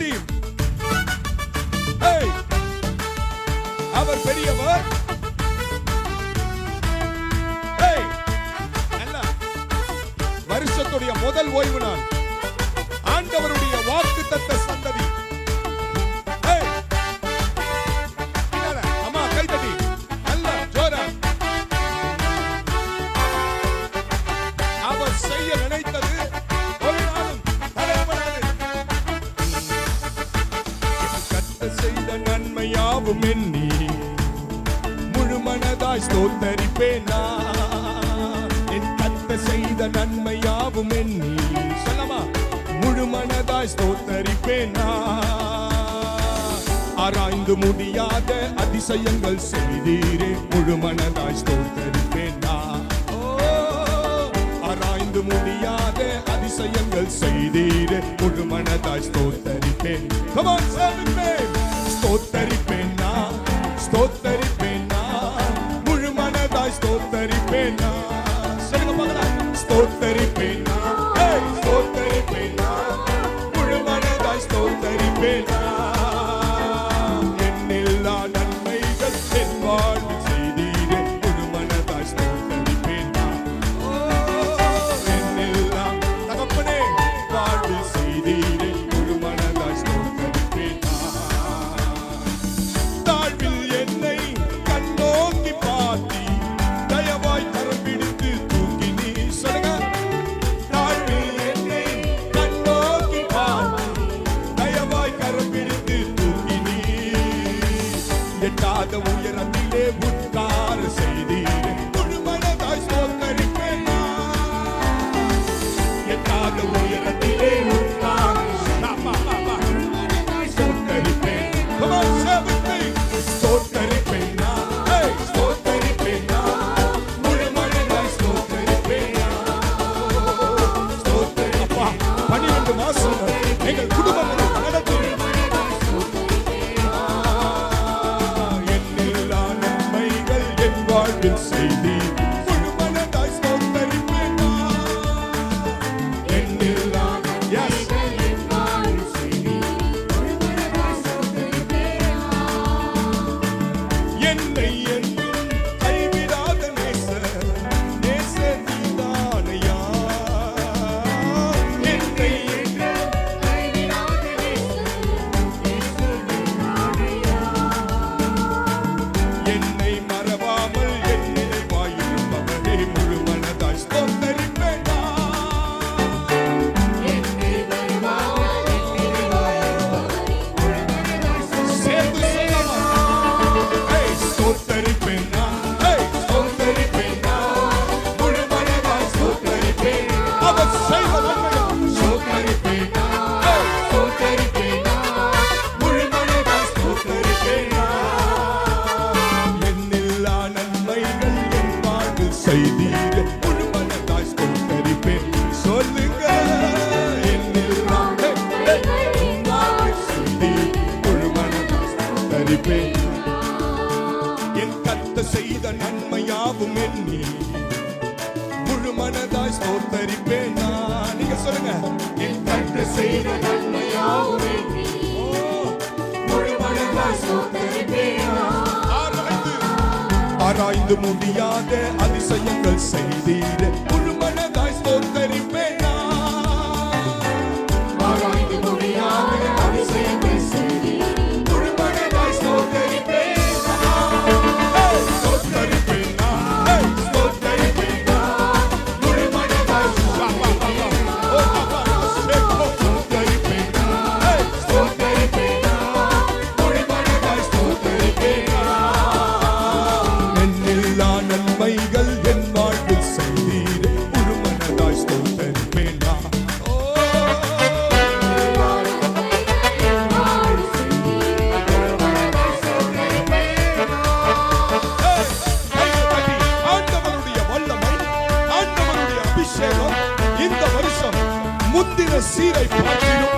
Him. Hey, அவர் பெரியவர். Hey, அல்ல வருஷத்துடைய முதல் ஓய்வு நாள் ஆண்டவருடைய வாக்குத்தத்த சந்ததி. அம்மா கைத்தட்டி நல்ல ஜோரா. அவர் செய்ய நினைத்தது ஒரு நாளும் தடைபடாது. கர்த்தர் செய்த நன்மையாவும் எண்ணி முழு மனதாய் ஸ்தோத்தரிப்பேன் நான். என் கர்த்தர் செய்த நன்மையாவும் எண்ணி சொல்லமா முழு மனதாய் ஸ்தோத்தரிப்பேன் நான். ஆராய்ந்து முடியாத அதிசயங்கள் செய்தீரே முழு மனதாய் ஸ்தோத்தரிப்பேன் நான். ஆராய்ந்து முடியாத அதிசயங்கள் செய்தீரே முழு மனதாய் ஸ்தோத்தரிப்பேன். Come on, ஸ்தோத்தரிப்பேன் நான், ஸ்தோத்தரிப்பேன் நான், முழு மனதாய் ஸ்தோத்தரிப்பேன் நான். சொல்லுங்க பார்க்கலாம். ஸ்தோத்தரிப்பேன் நான், ஸ்தோத்தரிப்பேன் நான், முழு மனதாய் ஸ்தோத்தரிப்பேன் நான். என்னில்லா நன்மைகள் என் வாழ்வில் செய்தீரே முழு மனதாய் ஸ்தோத்தரிப்பேன் நான். என்னில்லா தகப்பனே வாழ்வில் செய்தீரே முழு மனதாய் ஸ்தோத்தரிப்பேன் நான். தாழ்வில் என்னை கண்ணோக்கி பார்த்தி தயவாய் கரம் பிடித்து தூக்கி நீ சொல்லுங்க. தாழ்வில் என்னை கண்ணோக்கி பார்த்தி தயவாய் கரம் பிடித்து தூக்கி நீ எட்டாத உயரத்திலே உட்கார செய்தீரே முழு மனதாய் ஸ்தோத்தரிப்பேன் நான். எட்டாத உயரத்திலே உட்கார ஸ்தோத்தரிப்பேன். Come on, say with me. ஸ்தோத்தரிப்பேன் நான், ஸ்தோத்தரிப்பேன் நான், முழு மனதாய் ஸ்தோத்தரிப்பேன் நான். ஸ்தோத்தரிப்பா 12 மாசம் எங்கள் குடும்பங்களை நடத்தி என்னில்லா நன்மைகள் என் வாழ்வில் செய்தீர் முழு மனதாய் ஸ்தோத்தரிப்பேன் நான். என்னில்லா நன்மைகள் என் வாழ்வில் செய்தீர் முழு மனதாய் ஸ்தோத்தரிப்பேன் நான். என்னை என்றும் கைவிடாத நேசர் நீதானையா. என்னை என்றும் கைவிடாத நேசர் நீதானையா. என்னை மறவாமல் என் நினைவாயிருப்பவரே முழு மனதாய் ஸ்தோத்தரிப்பேன் நான். என்னை மறவாமல் என் நினைவாயிருப்பவரே முழு மனதாய் ஸ்தோத்தரிப்பேன் நான். ஸ்தோத்தரிப்பேன் நான், ஸ்தோத்தரிப்பேன் நான், முழு மனதாய் ஸ்தோத்தரிப்பேன். அவர் செய்த நன்மைகள் ஸ்தோத்தரிப்பேன் நான், ஸ்தோத்தரிப்பேன் நான், முழு மனதாய் ஸ்தோத்தரிப்பேன் நான். என்னில்லா நன்மைகள் என் வாழ்வில் செய்தீரே முழு மனதாய் ஸ்தோத்தரிப்பேன். சொல்லுங்க. என்னில்லா நன்மைகள் என் வாழ்வில் செய்தீரே முழு மனதாய் ஸ்தோத்தரிப்பேன். என் கர்த்தர் செய்த நன்மையாவும் எண்ணி முழு மனதாய் ஸ்தோத்தரிப்பேன் நான். நீங்க சொல்லுங்க. என் கர்த்தர் செய்த நன்மையாவும் எண்ணி முழு மனதாய் ஸ்தோத்தரிப்பேன் நான். ஆராய்ந்து முடியாத அதிசயங்கள் செய்தீரே முழு மனதாய் ஸ்தோத்தரிப்பேன் நான். ஆராய்ந்து முடியாத அதிசயங்கள் செய்தீரே முழு மனதாய் ஸ்தோத்தரிப்பேன் நான். ஸ்தோத்தரிப்பேன் நான், ஸ்தோத்தரிப்பேன் நான், முழு மனதாய் ஸ்தோத்தரிப்பேன் நான். ஸ்தோத்தரிப்பேன் நான், ஸ்தோத்தரிப்பேன் நான், முழு மனதாய் ஸ்தோத்தரிப்பேன் நான். என்னில்லா நன்மைகள் என் வாழ்வில் செய்தீரே முழு மனதாய் ஸ்தோத்தரிப்பேன் நான். ஆண்டவருடைய வல்லமை, ஆண்டவருடைய அபிஷேகம் இந்த வருஷம் முந்தின சீரை பார்த்திலும்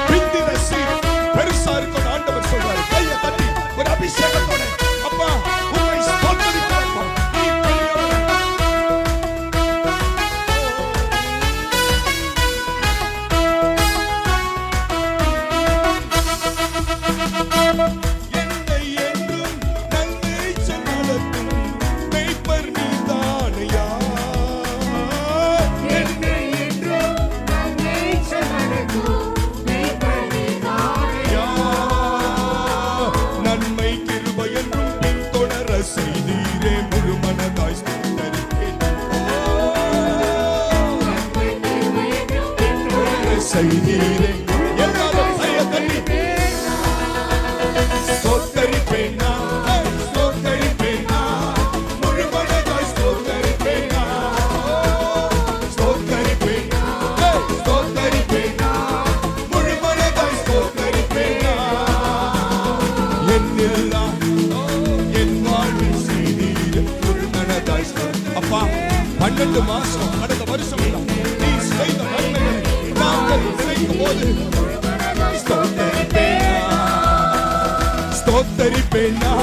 பிந்தின சீர் பெருசா இருக்கும். ஆண்டவர் சொல்றாரு. கையை தட்டி ஒரு அபிஷேகத்தோட அப்பா உம்மை ஸ்தோத்திரிக்கிறேன்ப்பா. நீ பெரியவர். செய்தீரே. எல்லாரும் கையை தட்டி ஸ்தோத்தரிப்பேன் நான், ஸ்தோத்தரிப்பேன் நான், முழு மனதாய் ஸ்தோத்தரிப்பேன் நான், ஸ்தோத்தரிப்பேன் நான், ஸ்தோத்தரிப்பேன் நான், முழு மனதாய் ஸ்தோத்தரிப்பேன் நான். என்னெல்லாம் என் வாழ்வில் செய்தீரே, முழு மனதாய் அப்பா 12 மாசம் கடந்த வருஷம் எல்லாம் நீ செய்த நன்மைகளை நாங்கள் நினைக்கும் போது ஸ்தோத்தரிப்பேன் நான், ஸ்தோத்தரிப்பேன் நான்.